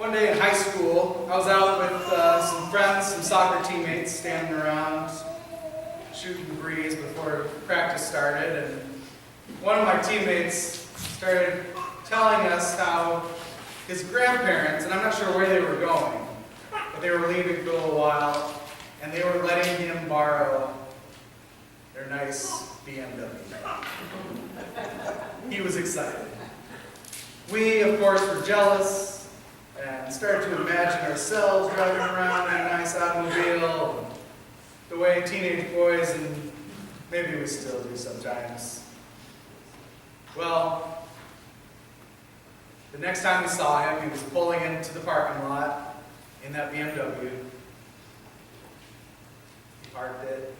One day in high school, I was out with some friends, some soccer teammates, standing around, shooting the breeze before practice started, and one of my teammates started telling us how his grandparents, and I'm not sure where they were going, but they were leaving for a little while, and they were letting him borrow their nice BMW. He was excited. We, of course, were jealous and started to imagine ourselves driving around in a nice automobile, the way teenage boys, and maybe we still do sometimes. Well, the next time we saw him, he was pulling into the parking lot in that BMW. He parked it,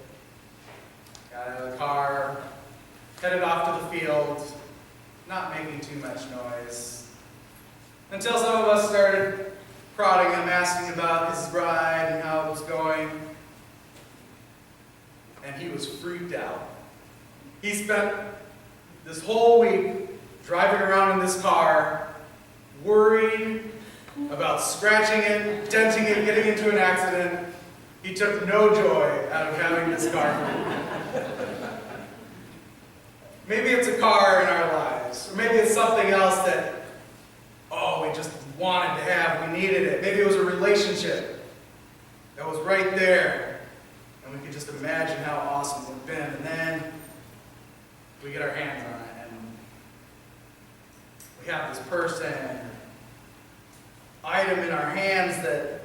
got out of the car, headed off to the field, not making too much noise. Until some of us started prodding him, asking about his ride and how it was going. And he was freaked out. He spent this whole week driving around in this car, worried about scratching it, denting it, getting into an accident. He took no joy out of having this car. Maybe it's a car in our lives, or maybe it's something else that we just wanted to have, we needed it. Maybe it was a relationship that was right there, and we could just imagine how awesome it would have been, and then we get our hands on it, and we have this person, item in our hands that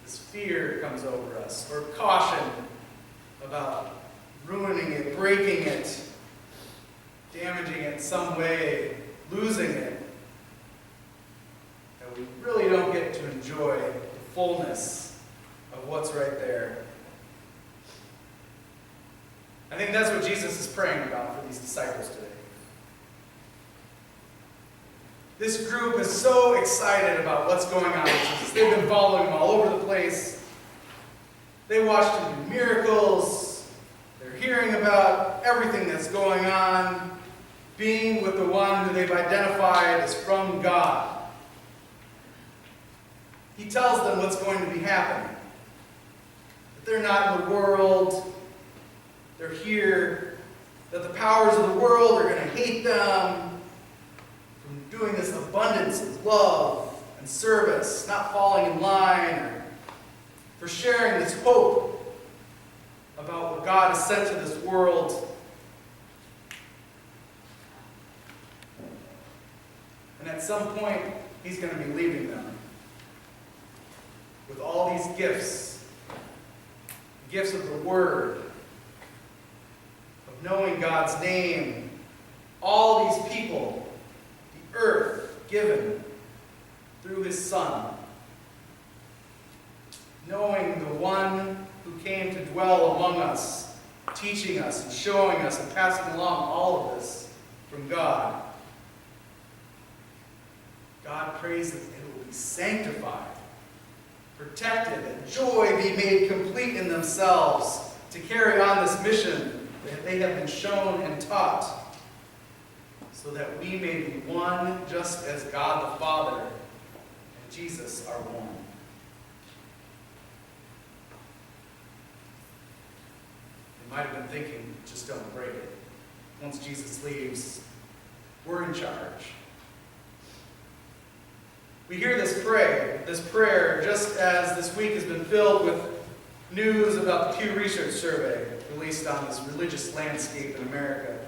this fear comes over us, or caution about ruining it, breaking it, damaging it in some way, losing it. We really don't get to enjoy the fullness of what's right there. I think that's what Jesus is praying about for these disciples today. This group is so excited about what's going on with Jesus. They've been following him all over the place. They watched him do miracles. They're hearing about everything that's going on, being with the one who they've identified as from God. He tells them what's going to be happening. That they're not in the world, they're here, that the powers of the world are going to hate them from doing this abundance of love and service, not falling in line, or for sharing this hope about what God has sent to this world. And at some point, he's going to be leaving them with all these gifts, gifts of the Word, of knowing God's name, all these people, the earth given through his Son, knowing the one who came to dwell among us, teaching us and showing us and passing along all of this from God. God prays that it will be sanctified, protected, and joy be made complete in themselves to carry on this mission that they have been shown and taught, so that we may be one just as God the Father and Jesus are one. They might have been thinking, just don't break it. Once Jesus leaves, we're in charge. We hear this prayer, just as this week has been filled with news about the Pew Research Survey released on this religious landscape in America.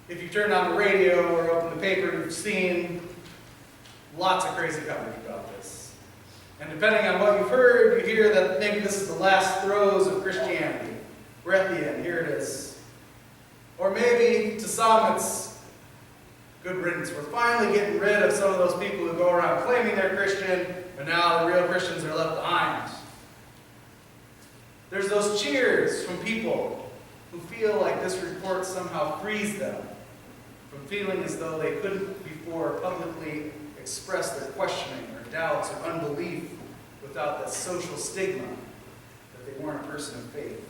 If you turn on the radio or open the paper, you've seen lots of crazy coverage about this. And depending on what you've heard, you hear that maybe this is the last throes of Christianity. We're at the end, here it is. Or maybe to some it's good riddance. We're finally getting rid of some of those people who go around claiming they're Christian, but now the real Christians are left behind. There's those cheers from people who feel like this report somehow frees them from feeling as though they couldn't before publicly express their questioning or doubts or unbelief without that social stigma that they weren't a person of faith.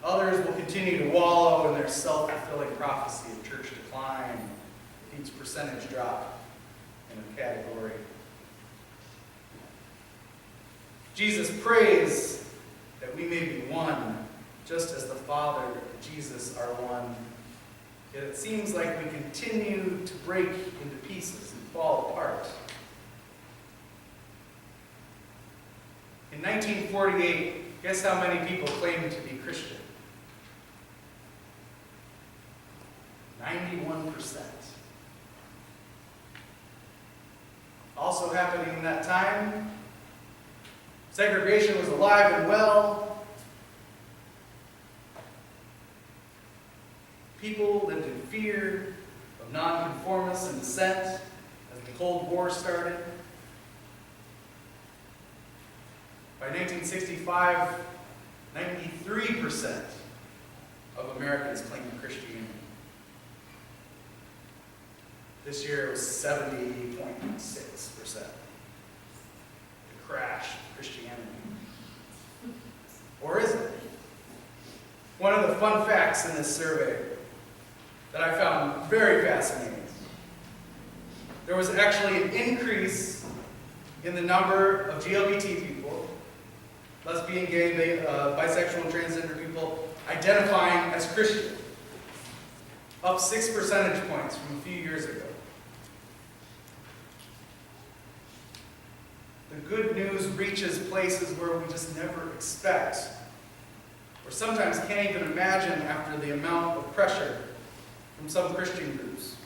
Others will continue to wallow in their self-fulfilling prophecy of church decline, huge percentage drop in a category. Jesus prays that we may be one, just as the Father and Jesus are one. Yet it seems like we continue to break into pieces and fall apart. In 1948, guess how many people claimed to be Christian? 91%. Also happening in that time, segregation was alive and well. People lived in fear of nonconformists and dissent as the Cold War started. By 1965, 93% of Americans claimed Christianity. This year it was 70.6%. The crash of Christianity. Or is it? One of the fun facts in this survey that I found very fascinating. There was actually an increase in the number of LGBT people, lesbian, gay, bisexual, and transgender people identifying as Christian. Up 6 percentage points from a few years ago. The good news reaches places where we just never expect, or sometimes can't even imagine after the amount of pressure from some Christian groups.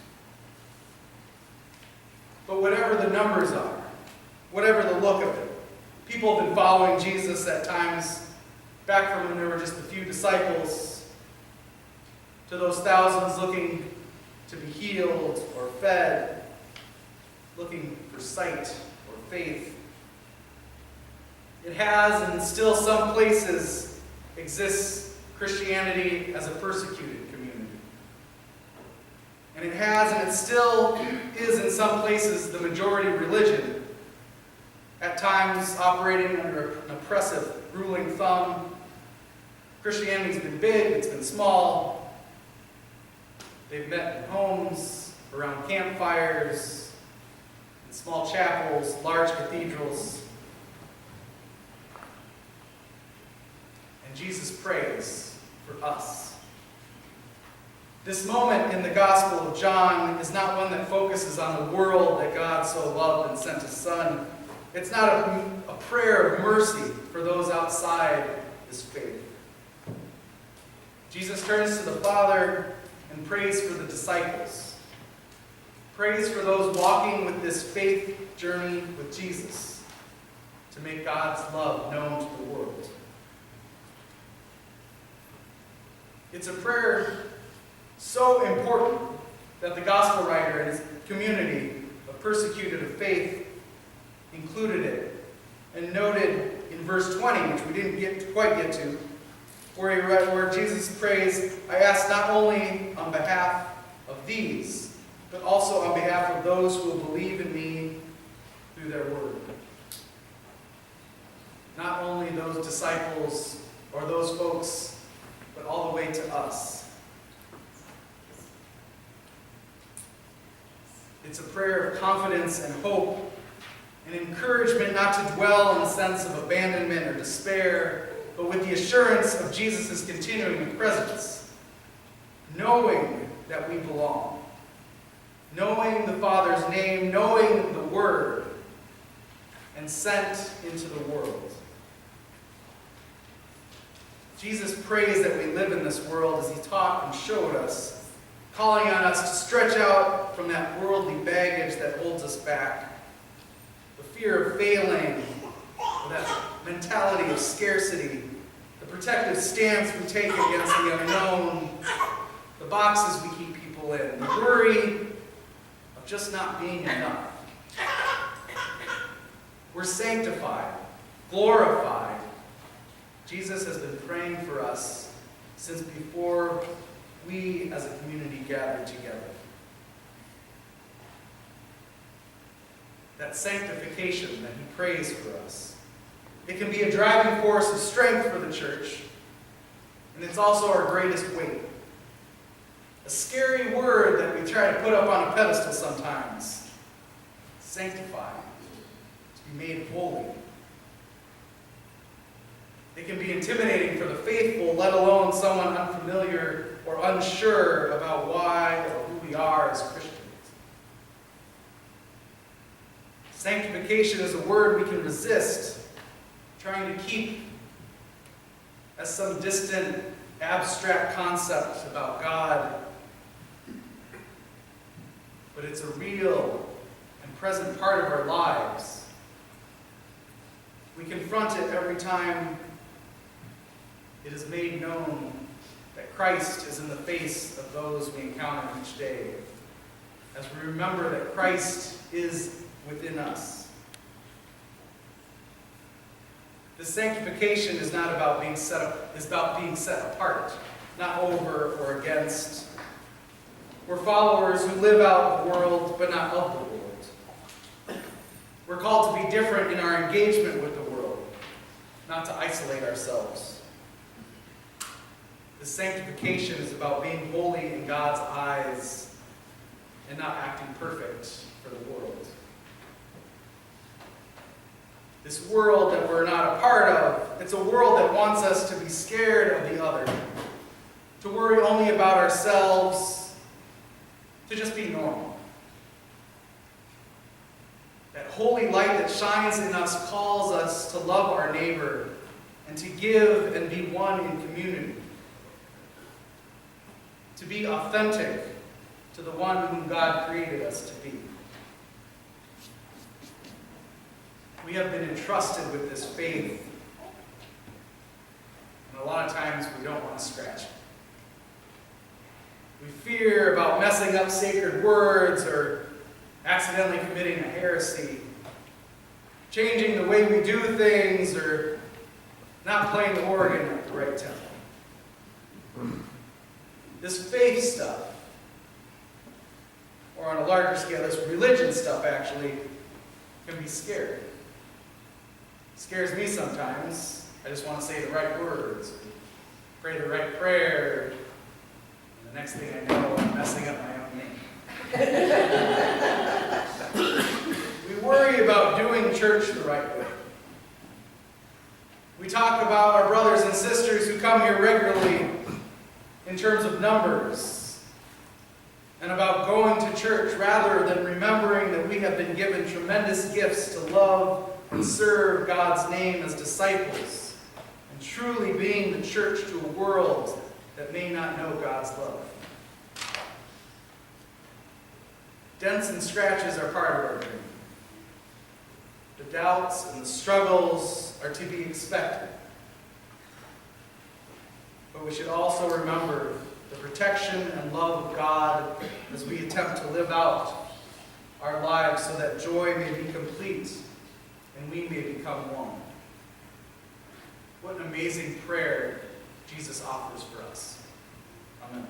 But whatever the numbers are, whatever the look of it, people have been following Jesus at times, back from when there were just a few disciples, to those thousands looking to be healed or fed, looking for sight or faith. It has, and still some places, exists Christianity as a persecuted community. And it has, and it still is in some places, the majority religion, at times operating under an oppressive ruling thumb. Christianity's been big, it's been small. They've met in homes, around campfires, in small chapels, large cathedrals. And Jesus prays for us. This moment in the Gospel of John is not one that focuses on the world that God so loved and sent His Son. It's not a prayer of mercy for those outside His faith. Jesus turns to the Father and prays for the disciples. Prays for those walking with this faith journey with Jesus to make God's love known to the world. It's a prayer so important that the gospel writer and his community of persecuted of faith included it and noted in verse 20, which we didn't quite get to, where Jesus prays, I ask not only on behalf of these, but also on behalf of those who will believe in me through their word. Not only those disciples or those folks, but all the way to us. It's a prayer of confidence and hope, an encouragement not to dwell in a sense of abandonment or despair, but with the assurance of Jesus' continuing presence, knowing that we belong, knowing the Father's name, knowing the Word, and sent into the world. Jesus prays that we live in this world as He taught and showed us, calling on us to stretch out from that worldly baggage that holds us back, the fear of failing, that mentality of scarcity, the protective stance we take against the unknown, the boxes we keep people in, the worry of just not being enough. We're sanctified, glorified. Jesus has been praying for us since before we as a community gathered together. That sanctification that He prays for us. It can be a driving force of strength for the church, and it's also our greatest weight. A scary word that we try to put up on a pedestal sometimes. Sanctify. To be made holy. It can be intimidating for the faithful, let alone someone unfamiliar or unsure about why or who we are as Christians. Sanctification is a word we can resist, trying to keep as some distant, abstract concept about God. But it's a real and present part of our lives. We confront it every time it is made known that Christ is in the face of those we encounter each day, as we remember that Christ is within us. The sanctification is not about being it's about being set apart, not over or against. We're followers who live out the world, but not of the world. We're called to be different in our engagement with the world, not to isolate ourselves. The sanctification is about being holy in God's eyes and not acting perfect for the world. This world that we're not a part of, it's a world that wants us to be scared of the other, to worry only about ourselves, to just be normal. That holy light that shines in us calls us to love our neighbor and to give and be one in community. To be authentic to the one whom God created us to be. We have been entrusted with this faith, and a lot of times we don't want to scratch it. We fear about messing up sacred words or accidentally committing a heresy, changing the way we do things, or not playing the organ at the right tempo. This faith stuff, or on a larger scale, this religion stuff actually, can be scary. It scares me sometimes. I just want to say the right words, pray the right prayer, and the next thing I know, I'm messing up my own name. We worry about doing church the right way. We talk about our brothers and sisters who come here regularly in terms of numbers, and about going to church rather than remembering that we have been given tremendous gifts to love and serve God's name as disciples, and truly being the church to a world that may not know God's love. Dents and scratches are part of our journey. The doubts and the struggles are to be expected. But we should also remember the protection and love of God as we attempt to live out our lives so that joy may be complete and we may become one. What an amazing prayer Jesus offers for us. Amen.